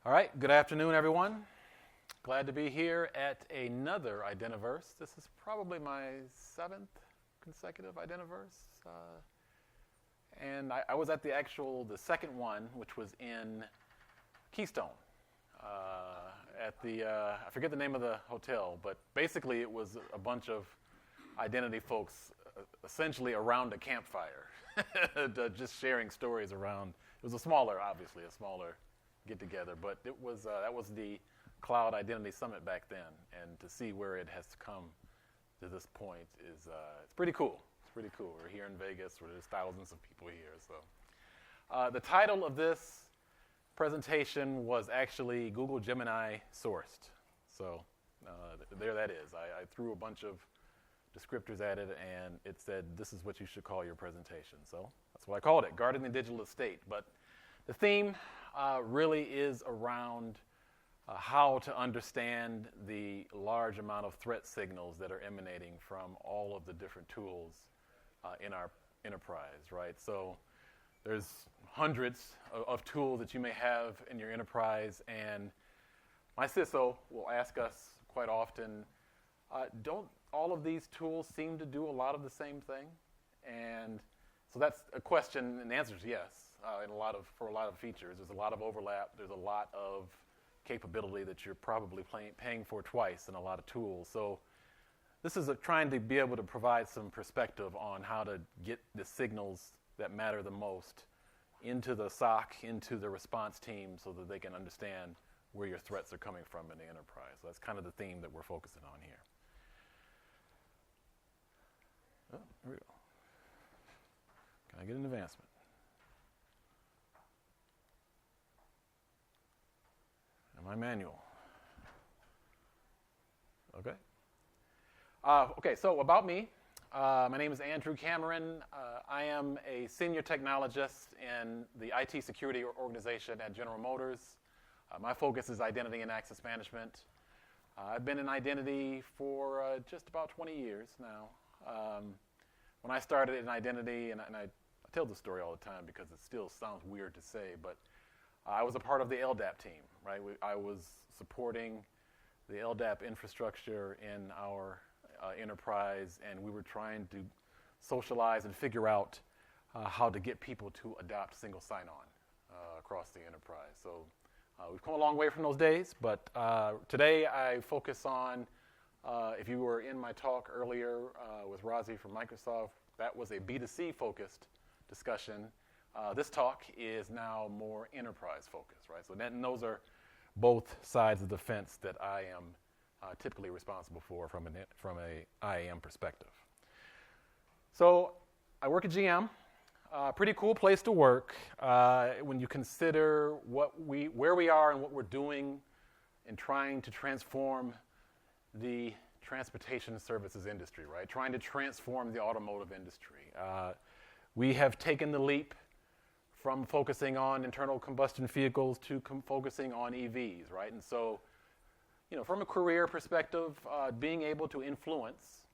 All right, good afternoon, everyone. Glad to be here at another Identiverse. This is probably my seventh consecutive Identiverse. And I was at the second one, which was in Keystone. I forget the name of the hotel, but basically it was a bunch of identity folks essentially around a campfire, just sharing stories around. It was a smaller get-together, but that was the Cloud Identity Summit back then, and to see where it has come to this point is it's pretty cool. It's pretty cool. We're here in Vegas, where there's thousands of people here. So, the title of this presentation was actually Google Gemini sourced. So there that is. I threw a bunch of descriptors at it, and it said, this is what you should call your presentation. So that's what I called it, Guarding the Digital Estate. But the theme really is around how to understand the large amount of threat signals that are emanating from all of the different tools in our enterprise, right? So there's hundreds of tools that you may have in your enterprise, and my CISO will ask us quite often, don't all of these tools seem to do a lot of the same thing? And so that's a question, and the answer is yes. For a lot of features, there's a lot of overlap. There's a lot of capability that you're probably paying for twice in a lot of tools. So this is trying to be able to provide some perspective on how to get the signals that matter the most into the SOC, into the response team, so that they can understand where your threats are coming from in the enterprise. So that's kind of the theme that we're focusing on here. Oh, here we go. Can I get an advancement? And my manual. Okay. Okay, so about me. My name is Andrew Cameron. I am a senior technologist in the IT security organization at General Motors. My focus is identity and access management. I've been in identity for just about 20 years now. When I started in identity, and I tell this story all the time because it still sounds weird to say, but I was a part of the LDAP team, right? I was supporting the LDAP infrastructure in our enterprise, and we were trying to socialize and figure out how to get people to adopt single sign-on across the enterprise. So we've come a long way from those days, but today I focus on, if you were in my talk earlier with Razi from Microsoft, that was a B2C focused discussion. This talk is now more enterprise focused, right? So those are both sides of the fence that I am typically responsible for from a IAM perspective. So I work at GM. Pretty cool place to work when you consider where we are and what we're doing in trying to transform the transportation services industry, right? Trying to transform the automotive industry. We have taken the leap from focusing on internal combustion vehicles to focusing on EVs, right? And so, from a career perspective, being able to influence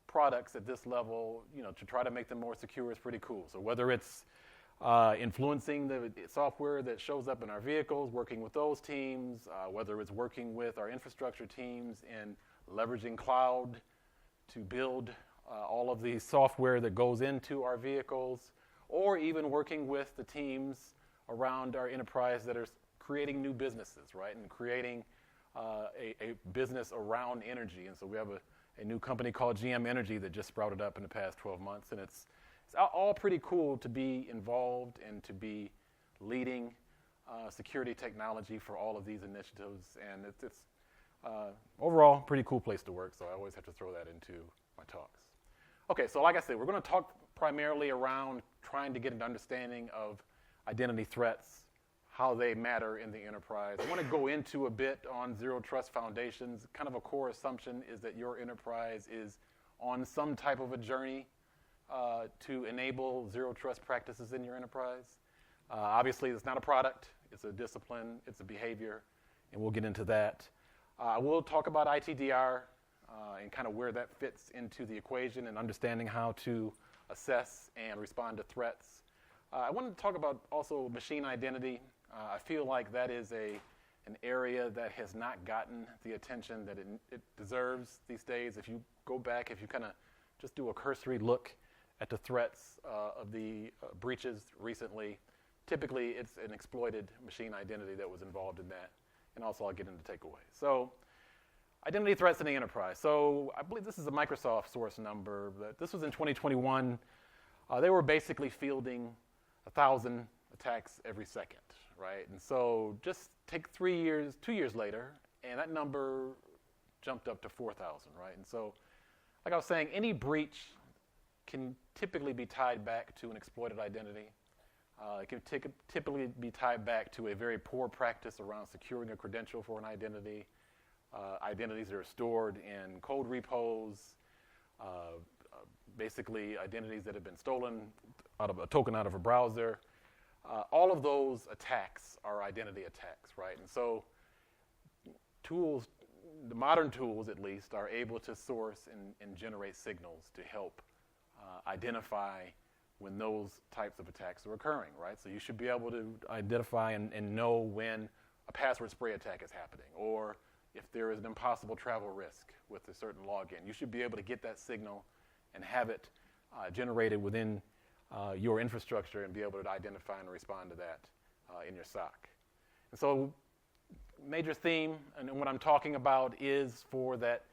products at this level, to try to make them more secure is pretty cool. So whether it's influencing the software that shows up in our vehicles, working with those teams, whether it's working with our infrastructure teams in leveraging cloud to build all of the software that goes into our vehicles, or even working with the teams around our enterprise that are creating new businesses, right, and creating a business around energy. And so we have a new company called GM Energy that just sprouted up in the past 12 months, and it's all pretty cool to be involved and to be leading security technology for all of these initiatives, and it's overall pretty cool place to work, so I always have to throw that into my talks. Okay, so like I said, we're going to talk primarily around trying to get an understanding of identity threats, how they matter in the enterprise. I want to go into a bit on zero trust foundations. Kind of a core assumption is that your enterprise is on some type of a journey to enable zero trust practices in your enterprise. Obviously, it's not a product. It's a discipline. It's a behavior, and we'll get into that. I will talk about ITDR and kind of where that fits into the equation and understanding how to assess and respond to threats. I wanted to talk about also machine identity. I feel like that is a an area that has not gotten the attention that it deserves these days. If you go back, if you kind of just do a cursory look at the threats of the breaches recently, typically it's an exploited machine identity that was involved in that. And also I'll get into takeaways. So identity threats in the enterprise. So I believe this is a Microsoft source number, but this was in 2021. They were basically fielding 1,000 attacks every second, right? And so just take 2 years later, and that number jumped up to 4,000, right? And so, like I was saying, any breach can typically be tied back to an exploited identity. It can typically be tied back to a very poor practice around securing a credential for an identity. Identities that are stored in code repos, basically identities that have been stolen out of a token out of a browser. All of those attacks are identity attacks, right? And so tools, the modern tools at least, are able to source and generate signals to help identify when those types of attacks are occurring, right? So you should be able to identify and know when a password spray attack is happening, or if there is an impossible travel risk with a certain login. You should be able to get that signal and have it generated within your infrastructure and be able to identify and respond to that in your SOC. And so major theme, and what I'm talking about is for that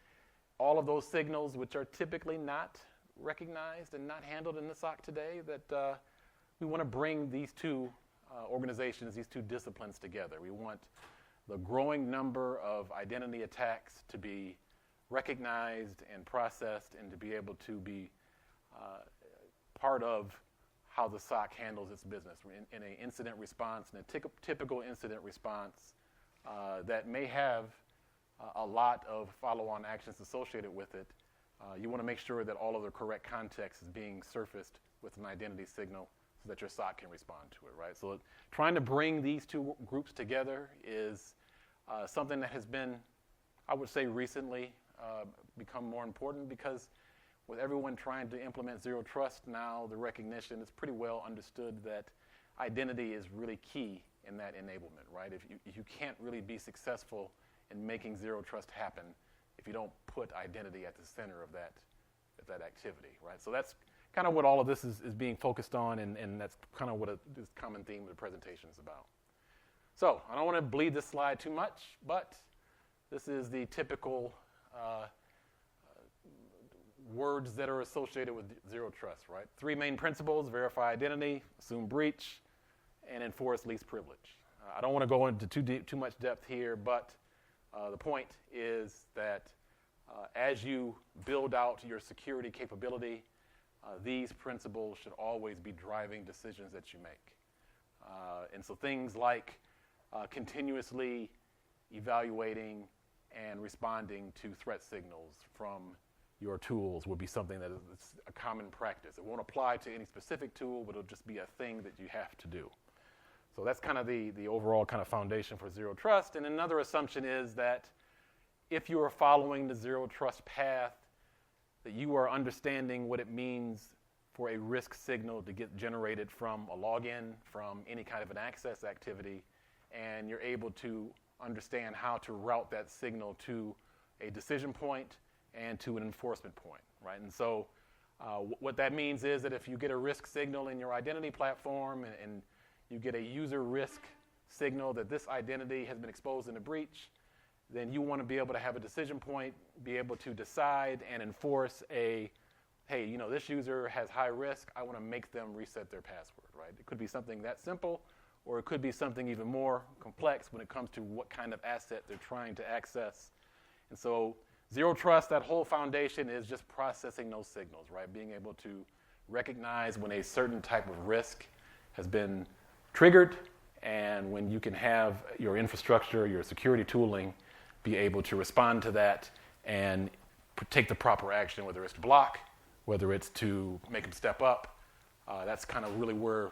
all of those signals which are typically not recognized and not handled in the SOC today, that we want to bring these two organizations, these two disciplines together. We want the growing number of identity attacks to be recognized and processed and to be able to be part of how the SOC handles its business in an incident response, in a typical incident response that may have a lot of follow-on actions associated with it. You want to make sure that all of the correct context is being surfaced with an identity signal so that your SOC can respond to it, right? So trying to bring these two groups together is something that has been, I would say recently, become more important, because with everyone trying to implement zero trust now, the recognition is pretty well understood that identity is really key in that enablement, right? If you can't really be successful in making zero trust happen if you don't put identity at the center of that activity, right? So that's kind of what all of this is being focused on, and that's kind of what this common theme of the presentation is about. So I don't want to bleed this slide too much, but this is the typical words that are associated with zero trust, right? 3 main principles: verify identity, assume breach, and enforce least privilege. I don't want to go into too much depth here, but the point is that as you build out your security capability, these principles should always be driving decisions that you make. And so things like continuously evaluating and responding to threat signals from your tools will be something that is a common practice. It won't apply to any specific tool, but it'll just be a thing that you have to do. So that's kind of the overall kind of foundation for zero trust. And another assumption is that if you are following the zero trust path, that you are understanding what it means for a risk signal to get generated from a login, from any kind of an access activity, and you're able to understand how to route that signal to a decision point and to an enforcement point, right? And so what that means is that if you get a risk signal in your identity platform and you get a user risk signal that this identity has been exposed in a breach, then you want to be able to have a decision point, be able to decide and enforce hey, this user has high risk, I want to make them reset their password, right? It could be something that simple, or it could be something even more complex when it comes to what kind of asset they're trying to access. And so zero trust, that whole foundation is just processing those signals, right? Being able to recognize when a certain type of risk has been triggered, and when you can have your infrastructure, your security tooling, be able to respond to that and take the proper action, whether it's to block, whether it's to make them step up. That's kind of really where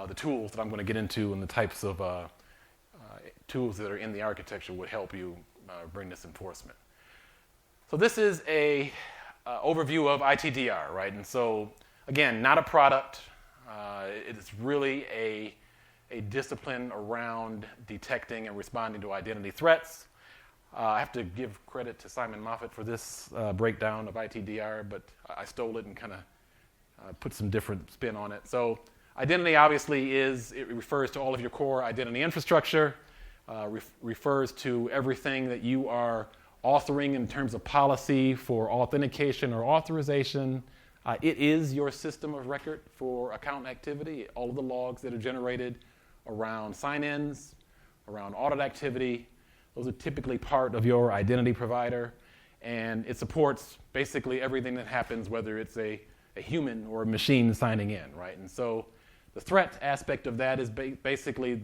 the tools that I'm going to get into and the types of tools that are in the architecture would help you bring this enforcement. So this is a overview of ITDR, right? And so, again, not a product. It is really a discipline around detecting and responding to identity threats. I have to give credit to Simon Moffat for this breakdown of ITDR, but I stole it and kind of put some different spin on it. So identity obviously it refers to all of your core identity infrastructure, refers to everything that you are authoring in terms of policy for authentication or authorization. It is your system of record for account activity, all of the logs that are generated around sign-ins, around audit activity. Those are typically part of your identity provider, and it supports basically everything that happens, whether it's a human or a machine signing in, right? And so the threat aspect of that is basically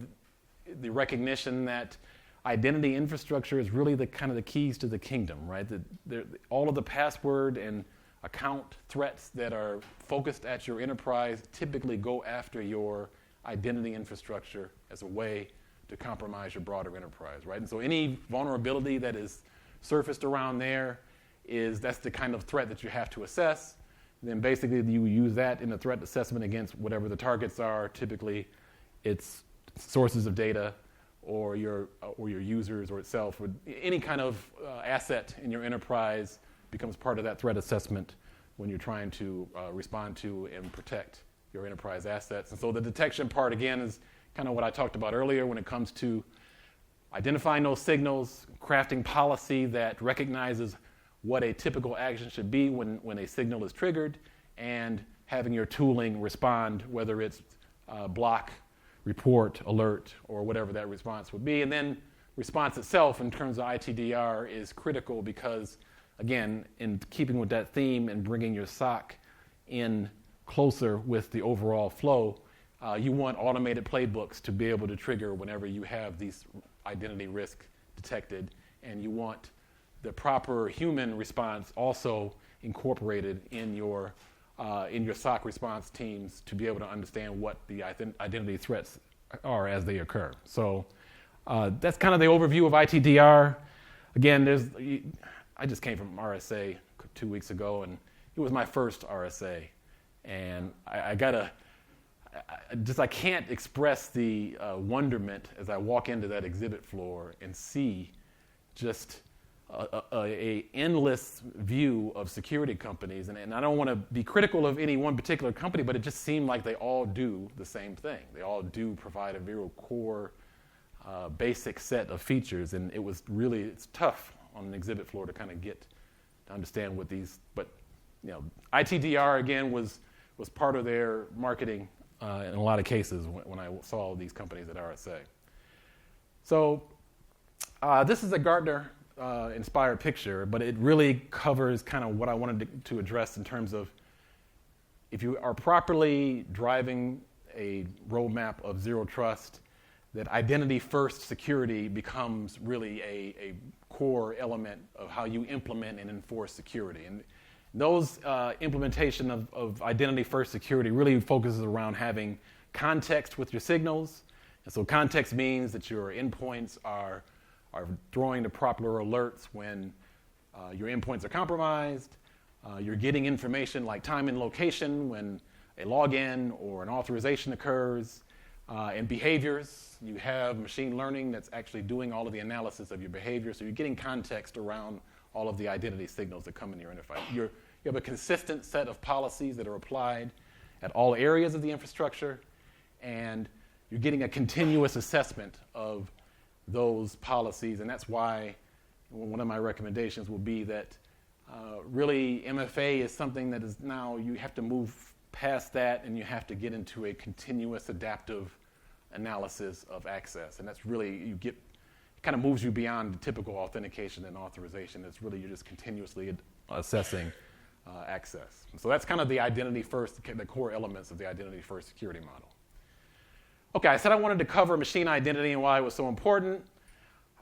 the recognition that identity infrastructure is really the kind of the keys to the kingdom, right? All of the password and account threats that are focused at your enterprise typically go after your identity infrastructure as a way to compromise your broader enterprise, right? And so any vulnerability that is surfaced around there that's the kind of threat that you have to assess. And then basically you use that in the threat assessment against whatever the targets are. Typically it's sources of data or your users or itself, or any kind of asset in your enterprise becomes part of that threat assessment when you're trying to respond to and protect your enterprise assets. And so the detection part, again, is kind of what I talked about earlier when it comes to identifying those signals, crafting policy that recognizes what a typical action should be when a signal is triggered, and having your tooling respond, whether it's block, report, alert, or whatever that response would be. And then response itself in terms of ITDR is critical because, again, in keeping with that theme and bringing your SOC in closer with the overall flow, you want automated playbooks to be able to trigger whenever you have these identity risk detected, and you want the proper human response also incorporated in your SOC response teams to be able to understand what the identity threats are as they occur. So that's kind of the overview of ITDR. Again, I just came from RSA 2 weeks ago, and it was my first RSA, and I can't express the wonderment as I walk into that exhibit floor and see just a endless view of security companies. And I don't want to be critical of any one particular company, but it just seemed like they all do the same thing. They all do provide a very core, basic set of features, and it's tough on an exhibit floor to kind of get to understand what these, but ITDR again was part of their marketing in a lot of cases when I saw these companies at RSA. So this is a Gartner inspired picture, but it really covers kind of what I wanted to address in terms of if you are properly driving a roadmap of zero trust, that identity first security becomes really a core element of how you implement and enforce security. And those implementation of identity first security really focuses around having context with your signals. And so context means that your endpoints are throwing the proper alerts when your endpoints are compromised. You're getting information like time and location when a login or an authorization occurs. And behaviors, you have machine learning that's actually doing all of the analysis of your behavior. So you're getting context around all of the identity signals that come in your interface. You have a consistent set of policies that are applied at all areas of the infrastructure, and you're getting a continuous assessment of those policies. And that's why one of my recommendations will be that really MFA is something that is now, you have to move past that, and you have to get into a continuous adaptive analysis of access. And that's really, it kind of moves you beyond the typical authentication and authorization. It's really, you're just continuously assessing access. And so that's kind of the identity first, the core elements of the identity first security model. Okay, I said I wanted to cover machine identity and why it was so important.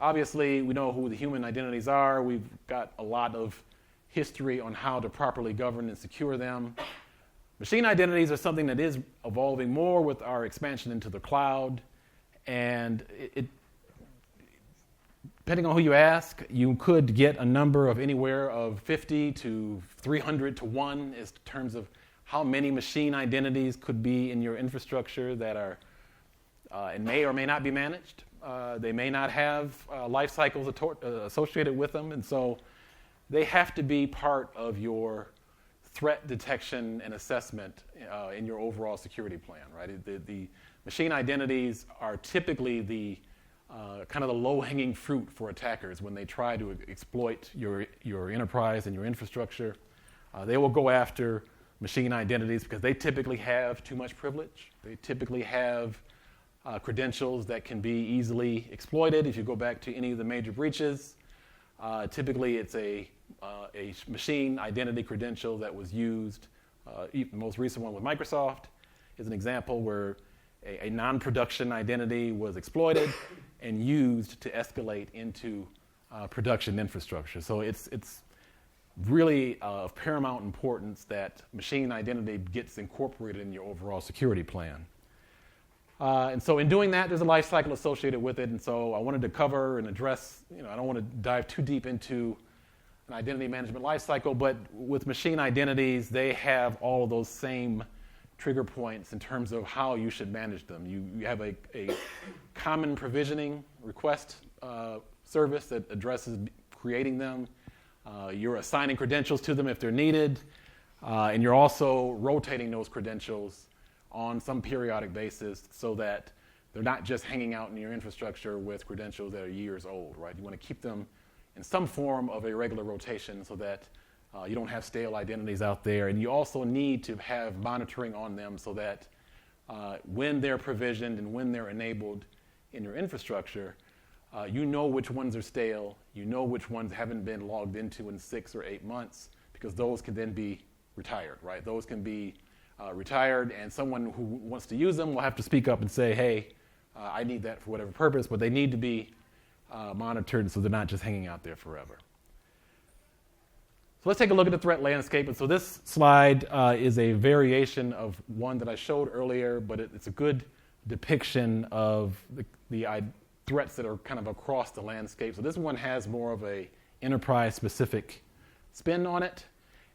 Obviously, we know who the human identities are. We've got a lot of history on how to properly govern and secure them. Machine identities are something that is evolving more with our expansion into the cloud. And depending on who you ask, you could get a number of anywhere of 50 to 300 to 1 in terms of how many machine identities could be in your infrastructure that are and may or may not be managed. They may not have life cycles associated with them, and so they have to be part of your threat detection and assessment in your overall security plan, right? The machine identities are typically the kind of the low-hanging fruit for attackers when they try to exploit your enterprise and your infrastructure. They will go after machine identities because they typically have too much privilege. They typically have credentials that can be easily exploited. If you go back to any of the major breaches, typically it's a machine identity credential that was used. The most recent one with Microsoft is an example where a non-production identity was exploited and used to escalate into production infrastructure. So it's really of paramount importance that machine identity gets incorporated in your overall security plan. And so in doing that, there's a life cycle associated with it. And so I wanted to cover and address, I don't want to dive too deep into an identity management life cycle, but with machine identities, they have all of those same trigger points in terms of how you should manage them. You have a common provisioning request service that addresses creating them. You're assigning credentials to them if they're needed, and you're also rotating those credentials on some periodic basis so that they're not just hanging out in your infrastructure with credentials that are years old, right? You want to keep them in some form of a regular rotation so that you don't have stale identities out there. And you also need to have monitoring on them so that when they're provisioned and when they're enabled in your infrastructure, you know which ones are stale, you know which ones haven't been logged into in 6 or 8 months, because those can then be retired, right? Those can be retired, and someone who wants to use them will have to speak up and say, hey, I need that for whatever purpose, but they need to be monitored so they're not just hanging out there forever. So let's take a look at the threat landscape. And so this slide is a variation of one that I showed earlier, but it's a good depiction of the threats that are kind of across the landscape. So this one has more of a enterprise-specific spin on it.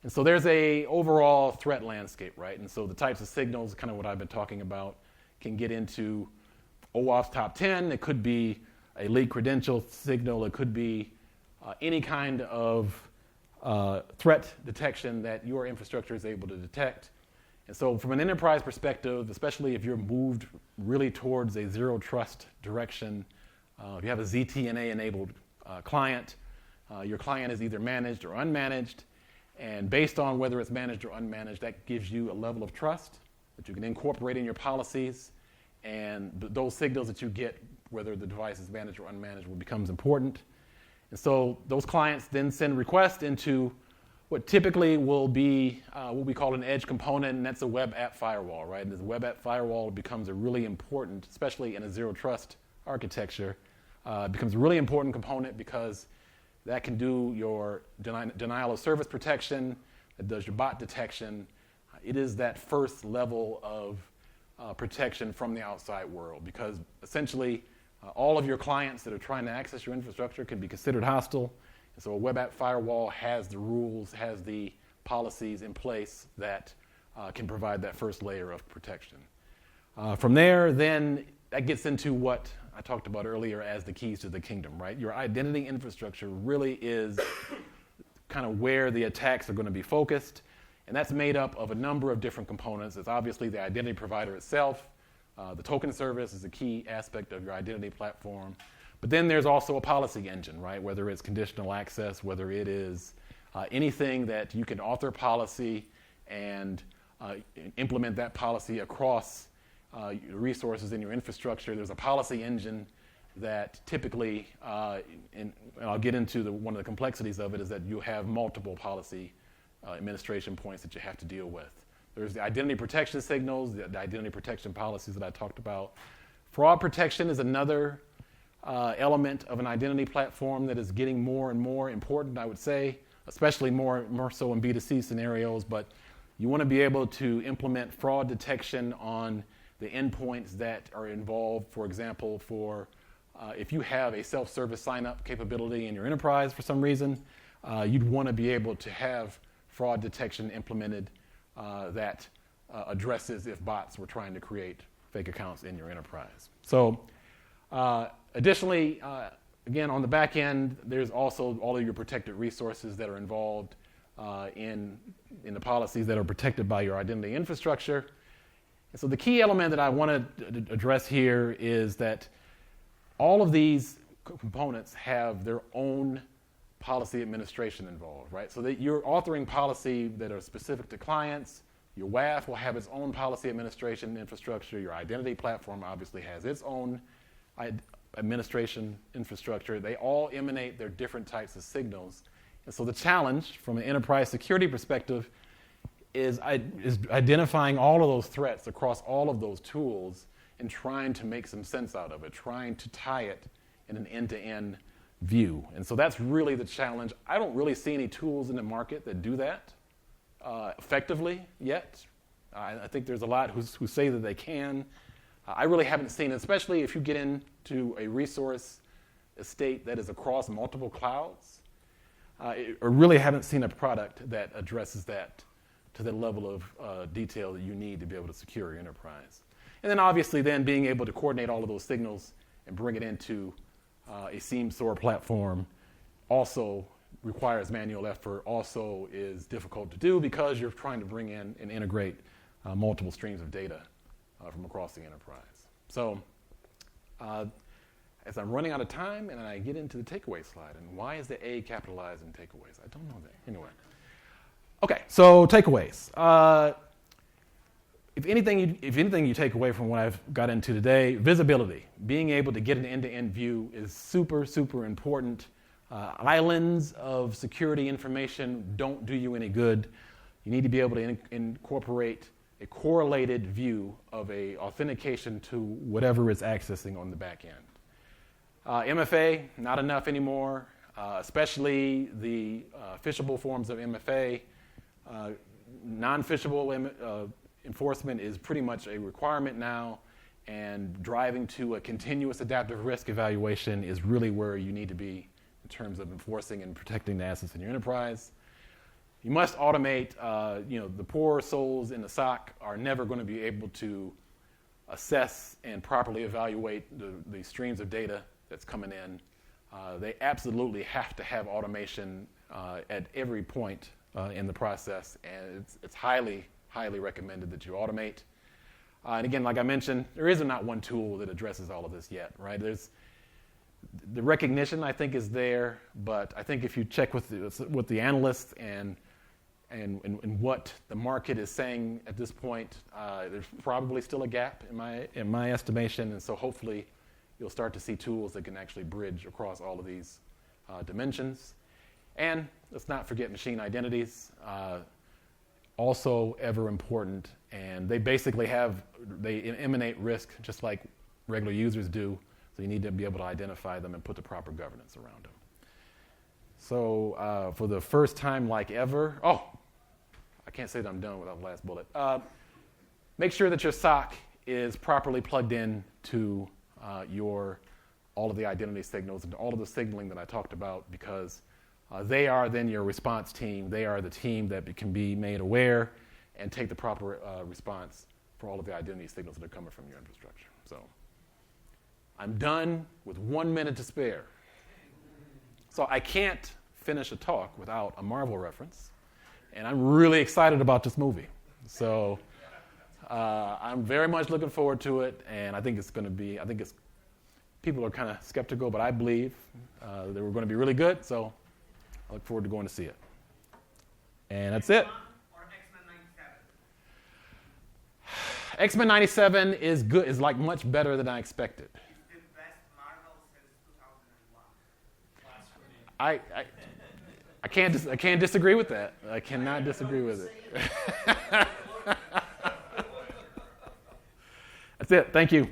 And so there's a overall threat landscape, right? And so the types of signals, kind of what I've been talking about, can get into OAuth's top 10. It could be a leaked credential signal. It could be any kind of threat detection that your infrastructure is able to detect. And so from an enterprise perspective, especially if you're moved really towards a zero trust direction, if you have a ZTNA-enabled client, your client is either managed or unmanaged. And based on whether it's managed or unmanaged, that gives you a level of trust that you can incorporate in your policies. And those signals that you get, whether the device is managed or unmanaged, becomes important. And so those clients then send requests into what typically will be what we call an edge component, and that's a web app firewall, right? And this web app firewall becomes a really important, especially in a zero trust architecture, becomes a really important component because that can do your denial of service protection, it does your bot detection. It is that first level of protection from the outside world, because essentially all of your clients that are trying to access your infrastructure can be considered hostile. And so a web app firewall has the rules, has the policies in place that can provide that first layer of protection. From there, then that gets into what I talked about earlier as the keys to the kingdom, right? Your identity infrastructure really is kind of where the attacks are going to be focused. And that's made up of a number of different components. It's obviously the identity provider itself. The token service is a key aspect of your identity platform. But then there's also a policy engine, right? Whether it's conditional access, whether it is anything that you can author policy and implement that policy across resources in your infrastructure. There's a policy engine that typically, and I'll get into one of the complexities of it, is that you have multiple policy administration points that you have to deal with. There's the identity protection signals, the identity protection policies that I talked about. Fraud protection is another element of an identity platform that is getting more and more important, I would say, especially more so in B2C scenarios. But you want to be able to implement fraud detection on the endpoints that are involved. For example, if you have a self-service sign-up capability in your enterprise for some reason, you'd want to be able to have fraud detection implemented that addresses if bots were trying to create fake accounts in your enterprise. So additionally, again, on the back end, there's also all of your protected resources that are involved in the policies that are protected by your identity infrastructure. And so the key element that I want to address here is that all of these components have their own policy administration involved, right? So that you're authoring policy that are specific to clients. Your WAF will have its own policy administration infrastructure. Your identity platform obviously has its own administration infrastructure. They all emanate their different types of signals. And so the challenge from an enterprise security perspective is identifying all of those threats across all of those tools and trying to make some sense out of it, trying to tie it in an end-to-end view. And so that's really the challenge. I don't really see any tools in the market that do that effectively yet. I think there's a lot who say that they can. I really haven't seen it, especially if you get into a resource estate that is across multiple clouds. I really haven't seen a product that addresses that to the level of detail that you need to be able to secure your enterprise. And then obviously then being able to coordinate all of those signals and bring it into a SIEM SOAR platform also requires manual effort, also is difficult to do because you're trying to bring in and integrate multiple streams of data from across the enterprise. So as I'm running out of time and I get into the takeaway slide, and why is the A capitalized in takeaways? I don't know that. Anyway. Okay, so takeaways. If anything you take away from what I've got into today, visibility. Being able to get an end-to-end view is super, super important. Islands of security information don't do you any good. You need to be able to incorporate a correlated view of a authentication to whatever it's accessing on the back end. MFA, not enough anymore, especially the phishable forms of MFA. Non-phishable enforcement is pretty much a requirement now, and driving to a continuous adaptive risk evaluation is really where you need to be in terms of enforcing and protecting the assets in your enterprise. You must automate. The poor souls in the SOC are never going to be able to assess and properly evaluate the streams of data that's coming in. They absolutely have to have automation at every point in the process, and it's highly recommended that you automate. And again, like I mentioned, there is not one tool that addresses all of this yet, right? The recognition, I think, is there, but I think if you check with the analysts and what the market is saying at this point, there's probably still a gap in my estimation, and so hopefully you'll start to see tools that can actually bridge across all of these dimensions. And let's not forget machine identities. Also ever important, and they basically they emanate risk just like regular users do, so you need to be able to identify them and put the proper governance around them. So for the first time like ever, I can't say that I'm done without the last bullet. Make sure that your SOC is properly plugged in to all of the identity signals and all of the signaling that I talked about, because they are then your response team. They are the team that can be made aware and take the proper response for all of the identity signals that are coming from your infrastructure. So I'm done with 1 minute to spare. So I can't finish a talk without a Marvel reference, and I'm really excited about this movie. So I'm very much looking forward to it, and I think people are kind of skeptical, but I believe that we're going to be really good. So I look forward to going to see it. And that's it. Or X-Men 97? X-Men 97 is good. Is like much better than I expected. It's the best Marvel since 2001. I can't disagree with that. I cannot disagree with it. That's it. Thank you.